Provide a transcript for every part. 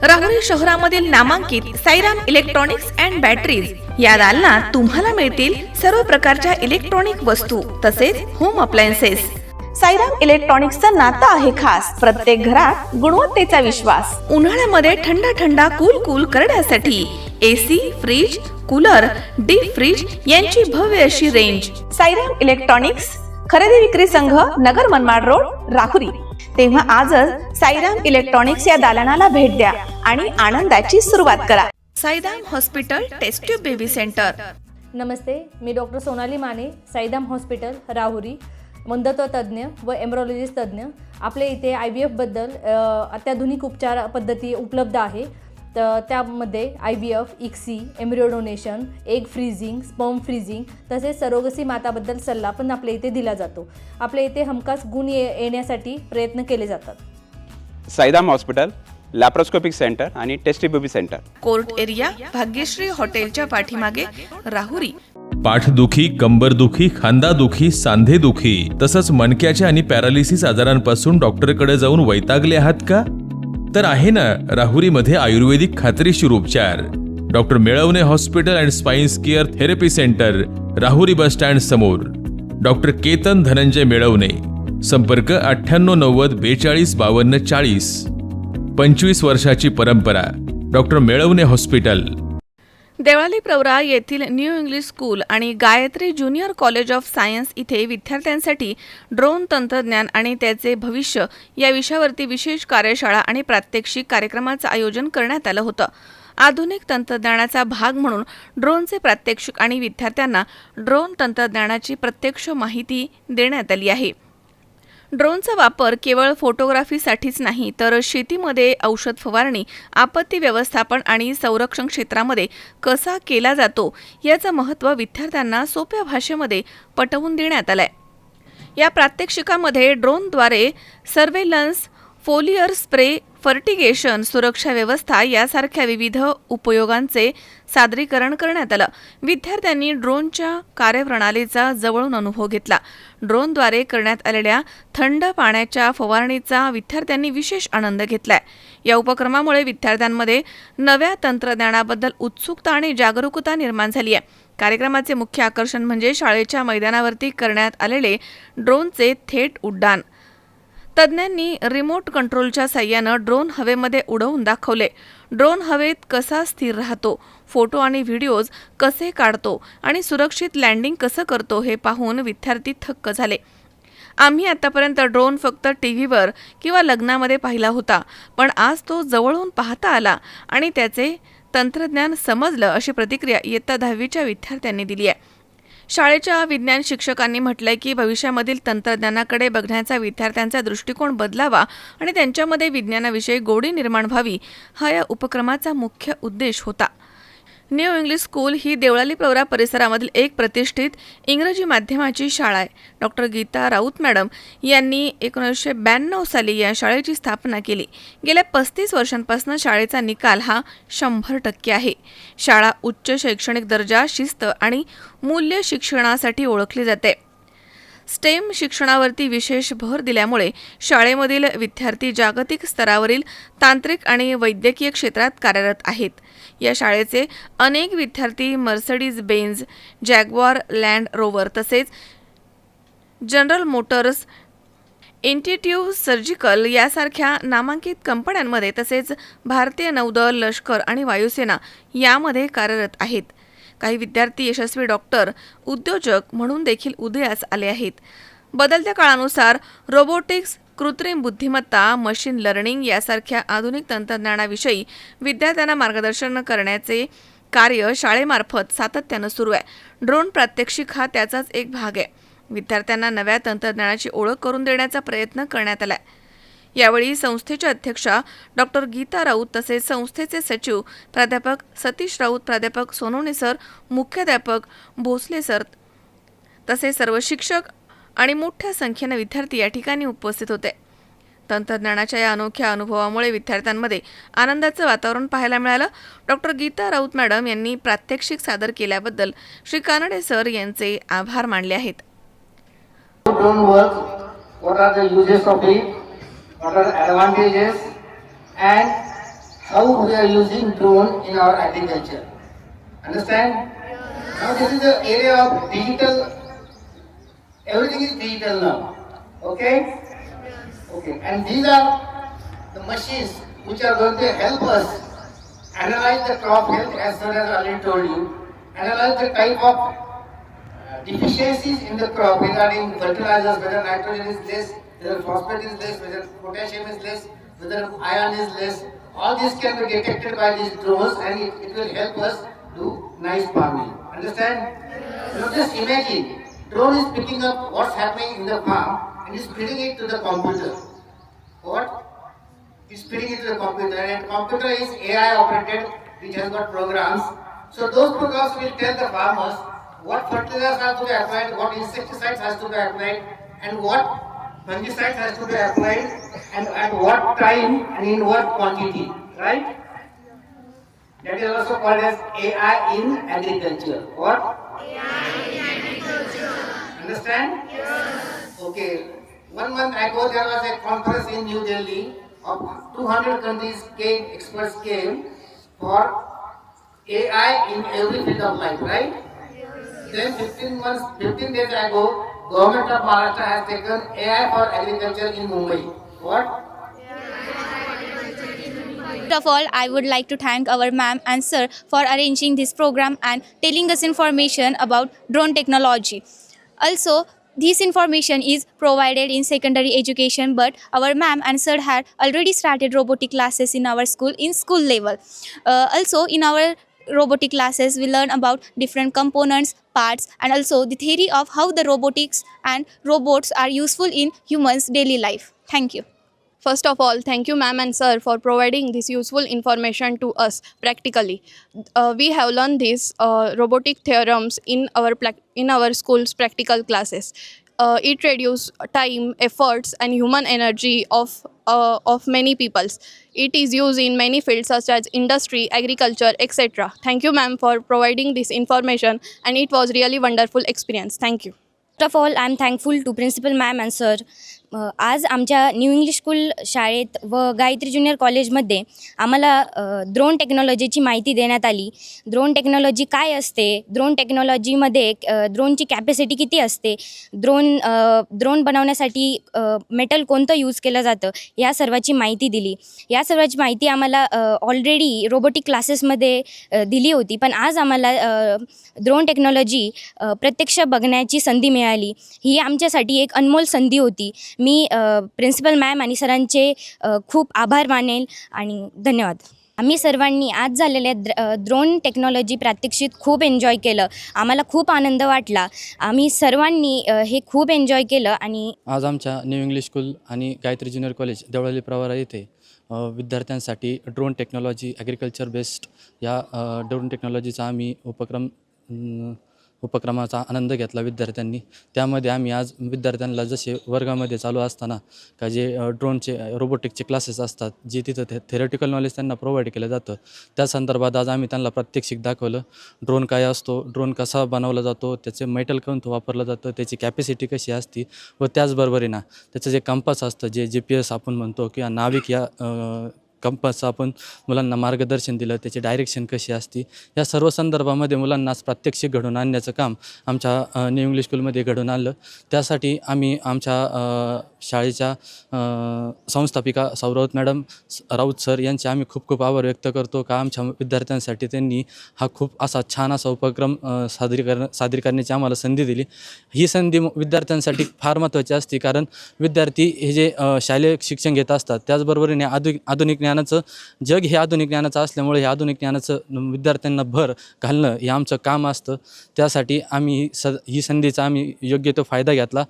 राहुरी शहरामधील नामांकित Sairam electronics and batteries या दालनात तुम्हाला मिळतील सर्व प्रकारच्या इलेक्ट्रॉनिक वस्तू तसेच होम अप्लायन्सेस। साईराम इलेक्ट्रॉनिक्सचं नातं आहे खास, प्रत्येक घरात गुणवत्तेचा विश्वास। उन्हाळ्यामध्ये थंड कूल करण्यासाठी AC, fridge, cooler, deep fridge यांची भव्य अशी रेंज। साईराम इलेक्ट्रॉनिक्स खरेदी विक्री संघ, नगर मनमाड रोड, राहुरी। तेव्हा आजच साईराम इलेक्ट्रॉनिक्स या दालनाला भेट द्या आणि आनंदाची सुरुवात करा। Sairam hospital test tube baby centre. नमस्ते, मी डॉक्टर सोनाली माने, साईराम हॉस्पिटल राहुरी, मंदत्व तज्ज्ञ व एम्ब्रॉलॉजिस्ट तज्ज्ञ। आपल्या इथे IVF बद्दल अत्याधुनिक उपचार पद्धती उपलब्ध आहे। तर त्यामध्ये IVF, ICSI, embryo donation, egg freezing, sperm freezing तसेच सरोगसी माताबद्दल सल्ला पण आपल्या इथे दिला जातो। आपल्या इथे हमखास गुण येण्यासाठी प्रयत्न केले जातात। साईराम हॉस्पिटल लॅप्रोस्कोपिक सेंटर आणि test baby centre, court area, Bhagyashree हॉटेलच्या पाठीमागे, राहुरी। पाठदुखी, कंबरदुखी, खांदादुखी, सांधेदुखी तसंच मणक्याच्या आणि पॅरालिसिस आजारांपासून डॉक्टरकडे जाऊन वैतागले आहात का? तर आहे ना राहुरीमध्ये आयुर्वेदिक खात्रीशीर उपचार। Doctor Melavane hospital and spine care therapy centre, Rahuri bus stand समोर। डॉक्टर केतन धनंजय मेळवणे, संपर्क 9890 42 52 40। 25 वर्षाची परंपरा, डॉक्टर मेळवणे हॉस्पिटल। देवळाली प्रवरा येथील न्यू इंग्लिश स्कूल आणि Gayatri junior college of science इथे विद्यार्थ्यांसाठी ड्रोन तंत्रज्ञान आणि त्याचे भविष्य या विषयावरती विशेष कार्यशाळा आणि प्रात्यक्षिक कार्यक्रमाचं आयोजन करण्यात आलं होतं। आधुनिक तंत्रज्ञानाचा भाग म्हणून ड्रोनचे प्रात्यक्षिक आणि विद्यार्थ्यांना ड्रोन तंत्रज्ञानाची प्रत्यक्ष माहिती देण्यात आली आहे। ड्रोनचा वापर केवळ फोटोग्राफीसाठीच नाही तर शेतीमध्ये औषध फवारणी, आपत्ती व्यवस्थापन आणि संरक्षण क्षेत्रामध्ये कसा केला जातो याचं महत्त्व विद्यार्थ्यांना सोप्या भाषेमध्ये पटवून देण्यात आलंय। या प्रात्यक्षिकामध्ये ड्रोनद्वारे सर्वेलन्स, फोलियर स्प्रे, फर्टिगेशन, सुरक्षा व्यवस्था यासारख्या विविध उपयोगांचे सादरीकरण करण्यात आलं। विद्यार्थ्यांनी ड्रोनच्या कार्यप्रणालीचा जवळून अनुभव घेतला। ड्रोनद्वारे करण्यात आलेल्या थंड पाण्याच्या फवारणीचा विद्यार्थ्यांनी विशेष आनंद घेतलाय। या उपक्रमामुळे विद्यार्थ्यांमध्ये नव्या तंत्रज्ञानाबद्दल उत्सुकता आणि जागरूकता निर्माण झाली आहे। कार्यक्रमाचे मुख्य आकर्षण म्हणजे शाळेच्या मैदानावरती करण्यात आलेले ड्रोनचे थेट उड्डाण। तज्ज्ञांनी रिमोट कंट्रोलच्या साहाय्यानं ड्रोन हवेमध्ये उडवून दाखवले। ड्रोन हवेत कसा स्थिर राहतो, फोटो आणि व्हिडिओज कसे काढतो आणि सुरक्षित लँडिंग कसं करतो हे पाहून विद्यार्थी थक्क झाले। आम्ही आतापर्यंत ड्रोन फक्त टीव्हीवर किंवा लग्नामध्ये पाहिला होता, पण आज तो जवळून पाहता आला आणि त्याचे तंत्रज्ञान समजलं, अशी प्रतिक्रिया इयत्ता 10वीच्या विद्यार्थ्यांनी दिली आहे। शाळेच्या विज्ञान शिक्षकांनी म्हटलंय की भविष्यामधील तंत्रज्ञानाकडे बघण्याचा विद्यार्थ्यांचा दृष्टिकोन बदलावा आणि त्यांच्यामध्ये विज्ञानाविषयी गोडी निर्माण व्हावी, हा या उपक्रमाचा मुख्य उद्देश होता। न्यू इंग्लिश स्कूल ही देवळाली प्रवरा परिसरामधील एक प्रतिष्ठित इंग्रजी माध्यमाची शाळा आहे। डॉक्टर गीता राऊत मॅडम यांनी 1992 साली या शाळेची स्थापना केली। गेल्या 35 वर्षांपासून शाळेचा निकाल हा 100% आहे। शाळा उच्च शैक्षणिक दर्जा, शिस्त आणि मूल्य शिक्षणासाठी ओळखली जाते। स्टेम शिक्षणावरती विशेष भर दिल्यामुळे शाळेमधील विद्यार्थी जागतिक स्तरावरील तांत्रिक आणि वैद्यकीय क्षेत्रात कार्यरत आहेत। या शाळेचे अनेक विद्यार्थी Mercedes Benz, Jaguar land rover तसेच जनरल मोटर्स, इंट्युटिव्ह सर्जिकल यासारख्या नामांकित कंपन्यांमध्ये तसेच भारतीय नौदल, लष्कर आणि वायुसेना यामध्ये कार्यरत आहेत। काही विद्यार्थी यशस्वी डॉक्टर, उद्योजक म्हणून देखील उदयास आले आहेत। बदलत्या काळानुसार रोबोटिक्स, कृत्रिम बुद्धिमत्ता, मशीन लर्निंग यासारख्या आधुनिक तंत्रज्ञानाविषयी विद्यार्थ्यांना मार्गदर्शन करण्याचे कार्य शाळेमार्फत सातत्यानं सुरू आहे। ड्रोन प्रात्यक्षिक हा त्याचाच एक भाग आहे। विद्यार्थ्यांना नव्या तंत्रज्ञानाची ओळख करून देण्याचा प्रयत्न करण्यात आलाय। यावेळी संस्थेच्या अध्यक्षा डॉक्टर गीता राऊत तसेच संस्थेचे सचिव प्राध्यापक सतीश राऊत, प्राध्यापक सोनवणे सर, मुख्याध्यापक भोसले सर तसेच सर्व शिक्षक आणि मोठ्या संख्येने विद्यार्थी या ठिकाणी उपस्थित होते। तंत्रज्ञानाच्या या अनोख्या अनुभवामुळे विद्यार्थ्यांमध्ये आनंदाचं वातावरण पाहायला मिळालं। डॉक्टर गीता राऊत मॅडम यांनी प्रात्यक्षिक सादर केल्याबद्दल श्री कानडे सर यांचे आभार मानले आहेत। What are the uses of it? What are the advantages? And how we are using drone in our agriculture. Understand? Now this is the area of digital. Everything is digital now. Okay? Okay. And these are the machines which are going to help us analyze the crop health, as sir has already told you, analyze the type of deficiencies in the crop regarding fertilizers, whether nitrogen is less, whether phosphate is less, whether potassium is less, whether iron is less. All this can be detected by these drones, and it will help us do nice farming. Understand? Now just imagine, drone is picking up what's happening in the farm and is feeding it to the computer. What? It's feeding it to the computer, and computer is AI operated, which has got programs. So those programs will tell the farmers what fertilizers have to be applied, what insecticides has to be applied, and what fungicides has to be applied, and at what time and in what quantity, right? That is also called as AI in agriculture. What? AI in agriculture. Understand? Yes. Okay. 1 month ago there was a conference in New Delhi of 200 countries experts came for AI in every field of life, right? Then 15 days ago, Government of Maharashtra has taken AI for agriculture in Mumbai. What? First of all, I would like to thank our ma'am and sir for arranging this program and telling us information about drone technology. Also, this information is provided in secondary education, but our ma'am and sir had already started robotic classes in our school in school level. Also, in our robotic classes, we learn about different components, parts, and also the theory of how the robotics and robots are useful in humans' daily life. Thank you. First of all, thank you ma'am and sir for providing this useful information to us practically. We have learned these robotic theorems in our school's practical classes. It reduces time, efforts, and human energy of many peoples. It is used in many fields such as industry, agriculture, etc. Thank you ma'am for providing this information, and it was really wonderful experience. Thank you. First of all, I am thankful to Principal Ma'am and Sir. आज आमच्या new English school शाळेत व Gayatri junior कॉलेजमध्ये आम्हाला drone टेक्नॉलॉजीची माहिती देण्यात आली. Drone technology काय असते, ड्रोन टेक्नॉलॉजीमध्ये ड्रोनची कॅपॅसिटी किती असते, ड्रोन बनवण्यासाठी मेटल कोणतं यूज केलं जातं, या सर्वाची माहिती दिली. या सर्वाची माहिती आम्हाला ऑलरेडी रोबोटिक क्लासेसमध्ये दिली होती, पण आज आम्हाला ड्रोन टेक्नॉलॉजी प्रत्यक्ष बघण्याची संधी मिळाली. ही आमच्यासाठी एक अनमोल संधी होती. मी प्रिन्सिपल मॅम आणि सरांचे खूप आभार मानेल आणि धन्यवाद. आम्ही सर्वांनी आज झालेल्या ड्रोन टेक्नॉलॉजी प्रात्यक्षिक खूप एन्जॉय केलं. आम्हाला खूप आनंद वाटला. आम्ही सर्वांनी हे खूप एन्जॉय केलं. आणि आज आमच्या न्यू इंग्लिश स्कूल आणि गायत्री ज्युनियर कॉलेज देवळाली प्रवरा येथे विद्यार्थ्यांसाठी ड्रोन टेक्नॉलॉजी ॲग्रिकल्चर बेस्ड या ड्रोन टेक्नॉलॉजीचा आम्ही उपक्रमाचा आनंद घेतला विद्यार्थ्यांनी. त्यामध्ये आम्ही आज विद्यार्थ्यांना जसे वर्गामध्ये चालू असताना का जे ड्रोनचे रोबोटिकचे क्लासेस असतात, जे तिथं थेरटिकल नॉलेज त्यांना प्रोव्हाइड केलं जातं, त्या संदर्भात आज आम्ही त्यांना प्रात्यक्षिक दाखवलं. ड्रोन काय असतो, ड्रोन कसा बनवला जातो, त्याचे मेटल कोणतं वापरलं जातं, त्याची कॅपॅसिटी कशी असती, व त्याचबरोबरीनं त्याचं जे कंपास असतं, जे GPS आपण म्हणतो, किंवा नाविक या कंपासचं आपण मुलांना मार्गदर्शन दिलं, त्याची डायरेक्शन कशी असती, या सर्व संदर्भामध्ये मुलांना प्रात्यक्षिक घडवून आणण्याचं काम आमच्या न्यू इंग्लिश स्कूलमध्ये घडवून आणलं. त्यासाठी आम्ही आमच्या शाळेच्या संस्थापिका राऊत मॅडम, राऊत सर यांचे आम्ही खूप खूप आभार व्यक्त करतो का आमच्या विद्यार्थ्यांसाठी त्यांनी हा खूप असा छान असा उपक्रम सादर करण्याची आम्हाला संधी दिली. ही संधी विद्यार्थ्यांसाठी फार महत्त्वाची असते, कारण विद्यार्थी हे जे शालेय शिक्षण घेत असतात, त्याचबरोबरीने आधुनिक ज्ञानाचं जग हे आधुनिक ज्ञानाचं असल्यामुळे हे आधुनिक ज्ञानाचं विद्यार्थ्यांना भर घालणं हे आमचं काम असतं. त्यासाठी आम्ही ही संधीचा आम्ही योग्य तो फायदा घेतला.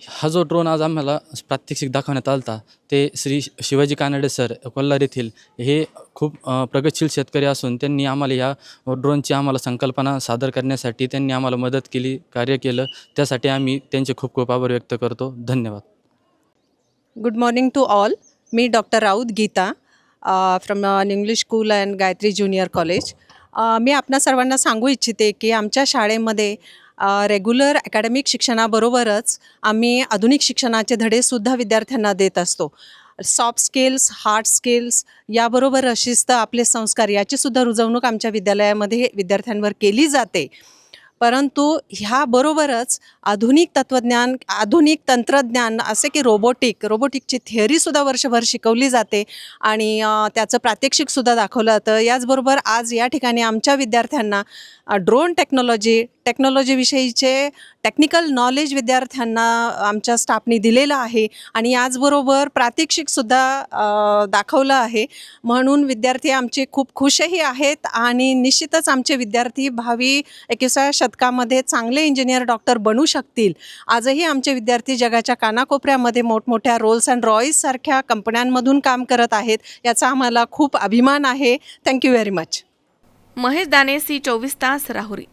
हा जो ड्रोन आज आम्हाला प्रात्यक्षिक दाखवण्यात आला होता, ते श्री शिवाजी कानडे सर कोल्हार येथील हे खूप प्रगतशील शेतकरी असून त्यांनी आम्हाला ह्या ड्रोनची आम्हाला संकल्पना सादर करण्यासाठी त्यांनी आम्हाला मदत केली, कार्य केलं. त्यासाठी आम्ही त्यांचे खूप खूप आभार व्यक्त करतो. धन्यवाद. Good morning to all. मी doctor Raut Geeta from English school and Gayatri junior college. मी आपणा सर्वांना सांगू इच्छिते की आमच्या शाळेमध्ये रेग्युलर अकॅडमिक शिक्षणाबरोबरच आम्ही आधुनिक शिक्षणाचे धडेसुद्धा विद्यार्थ्यांना देत असतो. सॉफ्ट स्किल्स, हार्ड स्किल्स याबरोबर शिस्त, आपले संस्कार याचीसुद्धा रुजवणूक आमच्या विद्यालयामध्ये विद्यार्थ्यांवर केली जाते. परंतु ह्याबरोबरच आधुनिक तत्त्वज्ञान, आधुनिक तंत्रज्ञान असे की रोबोटिकची थिअरीसुद्धा वर्षभर शिकवली जाते आणि त्याचं प्रात्यक्षिकसुद्धा दाखवलं जातं. याचबरोबर आज या ठिकाणी आमच्या विद्यार्थ्यांना ड्रोन टेक्नॉलॉजीविषयीचे टेक्निकल नॉलेज विद्यार्थ्यांना आमच्या स्टाफनी दिलेलं आहे आणि याचबरोबर प्रात्यक्षिकसुद्धा दाखवलं आहे. म्हणून विद्यार्थी आमचे खूप खुशही आहेत आणि निश्चितच आमचे विद्यार्थी भावी 21व्या शतकामध्ये चांगले इंजिनियर, डॉक्टर बनू शकतील. आजही आमचे विद्यार्थी जगाच्या कानाकोपऱ्यामध्ये मोठमोठ्या रोल्स अँड रॉयससारख्या कंपन्यांमधून काम करत आहेत. याचा आम्हाला खूप अभिमान आहे. Thank you very much. महेश दाने, C24 तास, राहुरी.